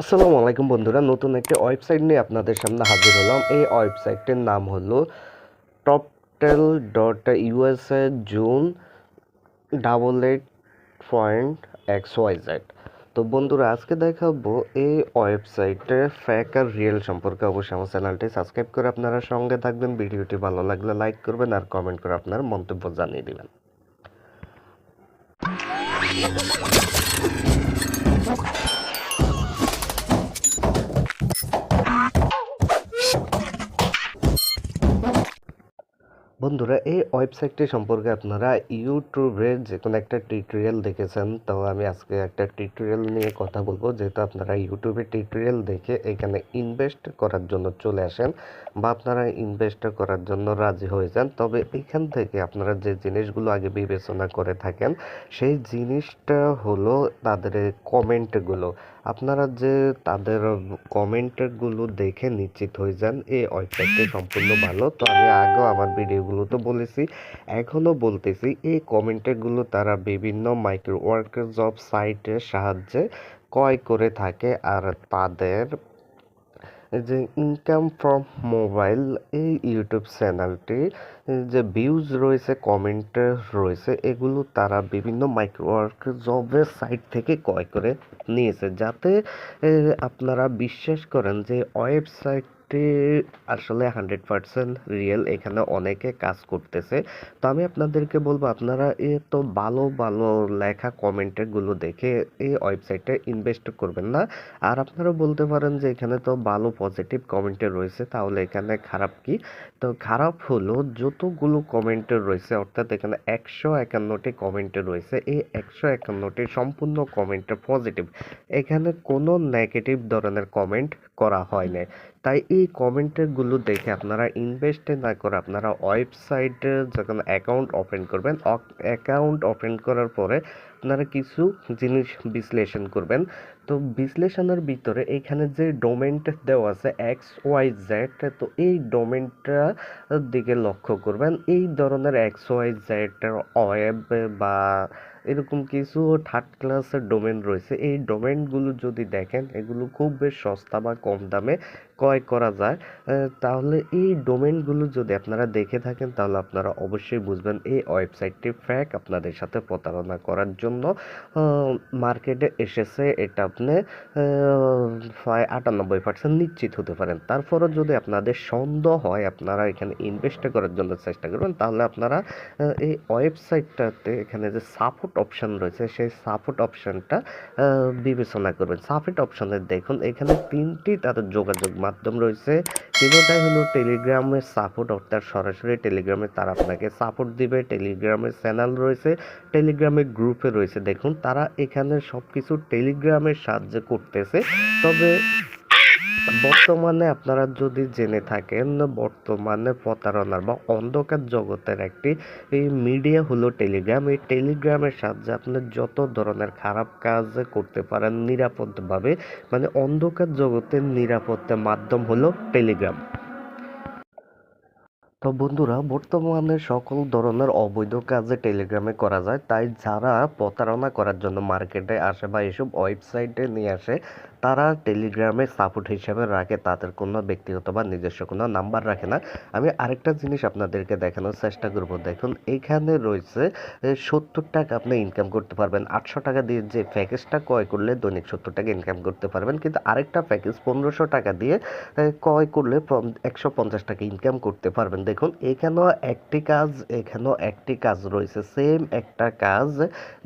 আসসালামু আলাইকুম বন্ধুরা, নতুন একটি ওয়েবসাইট নিয়ে আপনাদের সামনে হাজির হলাম। এই ওয়েবসাইটটির নাম হলো toptel.usa জুন 88.xyz। তো বন্ধুরা, আজকে দেখাবো এই ওয়েবসাইটের ফ্যাক আর রিয়েল সম্পর্কে। অবশ্যই আমার চ্যানেলটি সাবস্ক্রাইব করে আপনারা সঙ্গে থাকবেন। ভিডিওটি ভালো লাগলে লাইক করবেন আর কমেন্ট করে আপনার মন্তব্য জানিয়ে দিবেন। বন্ধুরা, এই ওয়েবসাইটটি সম্পর্কে আপনারা ইউটিউবে যে কোনো একটা টিউটোরিয়াল দেখেছেন, তো আমি আজকে একটা টিউটোরিয়াল নিয়ে কথা বলবো। যেহেতু আপনারা ইউটিউবে টিউটোরিয়াল দেখে এখানে ইনভেস্ট করার জন্য চলে আসেন বা আপনারা ইনভেস্ট করার জন্য রাজি হয়ে যান, তবে এখান থেকে আপনারা যে জিনিসগুলো আগে বিবেচনা করে থাকেন সেই জিনিসটা হলো তাদের কমেন্টগুলো। আপনারা যে তাদের কমেন্টগুলো দেখে নিশ্চিত হয়ে যান এই ওয়েবসাইটটি সম্পূর্ণ ভালো। তো আমি আগেও আমার ভিডিওগুলোতে বলেছি, এখনও বলতেছি, এই কমেন্টগুলো তারা বিভিন্ন মাইক্রো ওয়ার্ক জব সাইটের সাহায্যে ক্রয় করে থাকে। আর তাদের যে ইনকাম ফ্রম মোবাইল এই ইউটিউব চ্যানেলটি যে ভিউজ রয়েছে, কমেন্ট রয়েছে, এগুলো তারা বিভিন্ন মাইক্রোওয়ার্ক জবের সাইট থেকে ক্রয় করে নিয়েছে, যাতে আপনারা বিশ্বাস করেন যে ওয়েবসাইটটি আসলে 100% রিয়েল। এখানে অনেকে কাজ করতেছে। তো আমি আপনাদেরকে বলবো, আপনারা তো ভালো ভালো লেখা কমেন্টগুলো দেখে এই ওয়েবসাইটে ইনভেস্ট করবেন না। আর আপনারা বলতে পারেন যে এখানে তো ভালো পজিটিভ কমেন্টে রয়েছে, তাহলে এখানে খারাপ কি? তো খারাপ হলো যতগুলো কমেন্টে রয়েছে, অর্থাৎ এখানে 151টি কমেন্টে রয়েছে, এই 151টি সম্পূর্ণ কমেন্টে পজিটিভ। এখানে কোনো নেগেটিভ ধরনের কমেন্ট করা হয় না। তাই এই কমেন্টগুলো দেখে আপনারা ইনভেস্ট না করে আপনারা ওয়েবসাইটে যখন অ্যাকাউন্ট ওপেন করবেন, অ্যাকাউন্ট ওপেন করার পরে আপনারা কিছু জিনিস বিশ্লেষণ করবেন। তো বিশ্লেষণের ভিতরে এখানে যে ডোমেনটা দেওয়া আছে XYZ, তো এই ডোমেনটা দিকে লক্ষ্য করবেন। এই ধরনের XYZ ওয়েব বা এরকম কিছু থার্ড ক্লাসের ডোমেন রয়েছে। এই ডোমেনগুলো যদি দেখেন, এগুলো খুব বেশ সস্তা বা কম দামে ক্রয় করা যায়। তাহলে এই ডোমেনগুলো যদি আপনারা দেখে থাকেন, তাহলে আপনারা অবশ্যই বুঝবেন এই ওয়েবসাইটটি ফ্যাক, আপনাদের সাথে প্রতারণা করার জন্য মার্কেটে এসেছে। এটা আপনি প্রায় 98% নিশ্চিত হতে পারেন। তারপরও যদি আপনাদের সন্দেহ হয়, আপনারা এখানে ইনভেস্ট করার জন্য চেষ্টা করবেন, তাহলে আপনারা এই ওয়েবসাইটটাতে এখানে যে সাপোর্ট অপশন রয়েছে, সেই সাপোর্ট অপশনটা বিবেচনা করবেন। সাপোর্ট অপশনে দেখুন, এখানে 3টি তাদের যোগাযোগ মাধ্যম রয়েছে। তিনটাই হলো টেলিগ্রামের সাপোর্ট, অর্থাৎ সরাসরি টেলিগ্রামে তারা আপনাকে সাপোর্ট দিবে। টেলিগ্রামের চ্যানেল রয়েছে, টেলিগ্রামের গ্রুপে রয়েছে। দেখুন, তারা এখানে সবকিছু টেলিগ্রামের সাহায্যে করতেছে। তবে বর্তমানে আপনারা যদি জেনে থাকেন, বর্তমানে প্রতারণার বা অন্ধকার জগতের একটি এই মিডিয়া হলো টেলিগ্রাম। এই টেলিগ্রামের সাহায্যে আপনি যত ধরনের খারাপ কাজ করতে পারেন নিরাপদভাবে, মানে অন্ধকার জগতের নিরাপত্তা মাধ্যম হলো টেলিগ্রাম। তো বন্ধুরা, বর্তমানে সকল ধরনের অবৈধ কাজে টেলিগ্রামে করা যায়। তাই যারা প্রতারণা করার জন্য মার্কেটে আসে বা এসব ওয়েবসাইটে নিয়ে আসে, তারা টেলিগ্রামে সাপোর্ট হিসেবে রাখে, তাদের কোনো ব্যক্তিগত বা নিজস্ব কোনো নাম্বার রাখে না। আমি আরেকটা জিনিস আপনাদেরকে দেখানোর চেষ্টা করব। দেখুন, এইখানে রয়েছে 70 টাকা আপনি ইনকাম করতে পারবেন। 800 টাকা দিয়ে যে প্যাকেজটা ক্রয় করলে দৈনিক 70 টাকা ইনকাম করতে পারবেন। কিন্তু আরেকটা প্যাকেজ 1500 টাকা দিয়ে ক্রয় করলে 150 টাকা ইনকাম করতে পারবেন। দেখুন, এখানেও একটি কাজ রয়েছে, সেম একটা কাজ।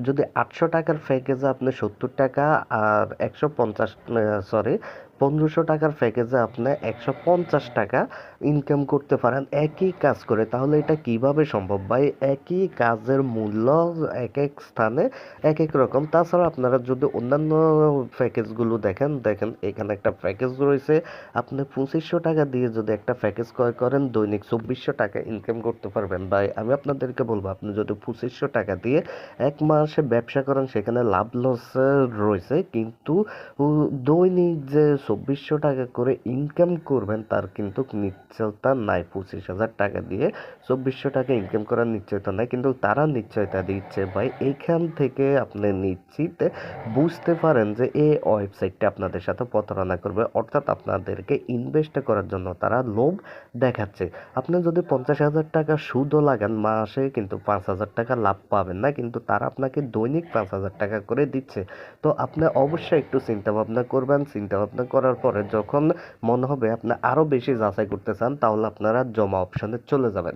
যদি 800 টাকার প্যাকেজে আপনি 70 টাকা আর 1500 টাকার প্যাকেজে আপনি 150 টাকা ইনকাম করতে পারেন একই কাজ করে, তাহলে এটা কিভাবে সম্ভব ভাই? একই কাজের মূল্য এক এক স্থানে এক এক রকম। তাছাড়া আপনারা যদি অন্যান্য প্যাকেজগুলো দেখেন, এখানে একটা প্যাকেজ রয়েছে, আপনি 2500 টাকা দিয়ে যদি একটা প্যাকেজ ক্রয় করেন, দৈনিক 2400 টাকা ইনকাম করতে পারবেন। ভাই, আমি আপনাদেরকে বলবো, আপনি যদি 2500 টাকা দিয়ে এক মাসে ব্যবসা করেন, সেখানে লাভ লস রয়েছে, কিন্তু দৈনিক যে 2400 টাকা করে ইনকাম করবেন তার কিন্তু নিশ্চয়তা নাই। 25,000 টাকা দিয়ে 2400 টাকা ইনকাম করার নিশ্চয়তা নাই, কিন্তু তারা নিশ্চয়তা দিচ্ছে ভাই। এইখান থেকে আপনি নিশ্চিত বুঝতে পারেন যে এই ওয়েবসাইটটা আপনাদের সাথে প্রতারণা করবে, অর্থাৎ আপনাদেরকে ইনভেস্ট করার জন্য তারা লোভ দেখাচ্ছে। আপনি যদি 50,000 টাকা সুদও লাগান মাসে কিন্তু 5,000 টাকা লাভ পাবেন না, কিন্তু তারা আপনাকে দৈনিক 5,000 টাকা করে দিচ্ছে। তো আপনি অবশ্যই একটু চিন্তা ভাবনা করবেন। চিন্তা ভাবনা করার পরে যখন মনে হবে আপনি আরও বেশি যাচাই করতে চান, তাহলে আপনারা জমা অপশনে চলে যাবেন।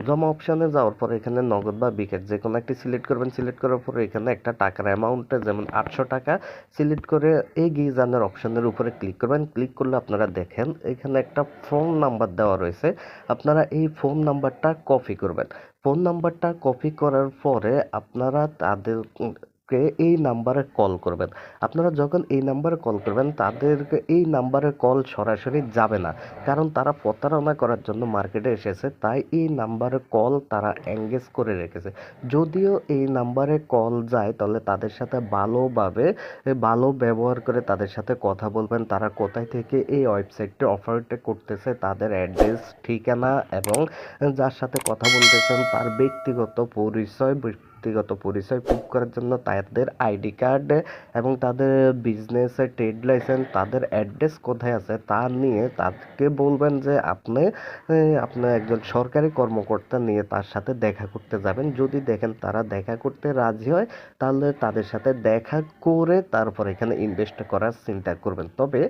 জমা অপশানে যাওয়ার পরে এখানে নগদ বা বিকাশ যে কোনো একটি সিলেক্ট করবেন। সিলেক্ট করার পরে এখানে একটা টাকার অ্যামাউন্টে যেমন 800 টাকা সিলেক্ট করে এগিয়ে যাওয়ার অপশানের উপরে ক্লিক করবেন। ক্লিক করলে আপনারা দেখেন এখানে একটা ফোন নাম্বার দেওয়া রয়েছে। আপনারা এই ফোন নাম্বারটা কপি করবেন। ফোন নাম্বারটা কপি করার পরে আপনারা তাদেরকে এই নাম্বারে কল করবেন। আপনারা যখন এই নাম্বারে কল করবেন তাদেরকে এই নাম্বারে কল সরাসরি যাবে না, কারণ তারা প্রতারণা করার জন্য মার্কেটে এসেছে, তাই এই নাম্বারে কল তারা এঙ্গেজ করে রেখেছে। যদিও এই নাম্বারে কল যায় তাহলে তাদের সাথে ভালোভাবে ভালো ব্যবহার করে তাদের সাথে কথা বলবেন। তারা কোথায় থেকে এই ওয়েবসাইটটি অপারেট করতেছে, তাদের অ্যাড্রেস, ঠিকানা এবং যার সাথে কথা বলতেছেন তার ব্যক্তিগত পরিচয় প্রুফ করার জন্য তাদের আইডি কার্ড এবং তাদের বিজনেস ট্রেড লাইসেন্স, তাদের অ্যাড্রেস কোথায় আছে তা নিয়ে তাকে বলবেন যে আপনি একজন সরকারি কর্মকর্তা নিয়ে তার সাথে দেখা করতে যাবেন। যদি দেখেন তারা দেখা করতে রাজি হয় তাহলে তাদের সাথে দেখা করে তারপর এখানে ইনভেস্ট করার চিন্তা করবেন। তবে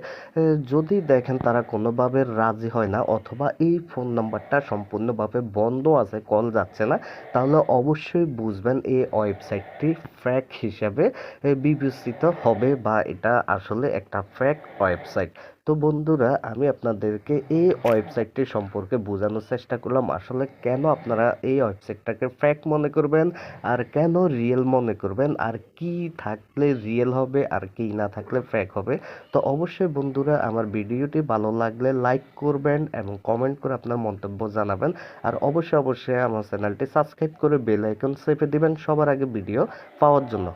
যদি দেখেন তারা কোনোভাবে রাজি হয় না অথবা এই ফোন নাম্বারটা সম্পূর্ণভাবে বন্ধ আছে, কল যাচ্ছে না, তাহলে অবশ্যই বুঝবেন এই ওয়েবসাইটটি ফেক হিসাবে বিবেচিত হবে বা এটা আসলে একটা ফেক ওয়েবসাইট। তো বন্ধুরা, আমি আপনাদেরকে এই ওয়েবসাইটটি সম্পর্কে বোঝানোর চেষ্টা করলাম আসলে কেন আপনারা এই ওয়েবসাইটটাকে ফেক মনে করবেন আর কেন রিয়েল মনে করবেন, আর কি থাকলে রিয়েল হবে আর কি না থাকলে ফেক হবে। তো অবশ্যই বন্ধুরা, আমার ভিডিওটি ভালো লাগলে লাইক করবেন এবং কমেন্ট করে আপনার মন্তব্য জানাবেন। আর অবশ্যই আমার চ্যানেলটি সাবস্ক্রাইব করে বেল আইকন চেপে দিবেন সবার আগে ভিডিও পাওয়ার জন্য।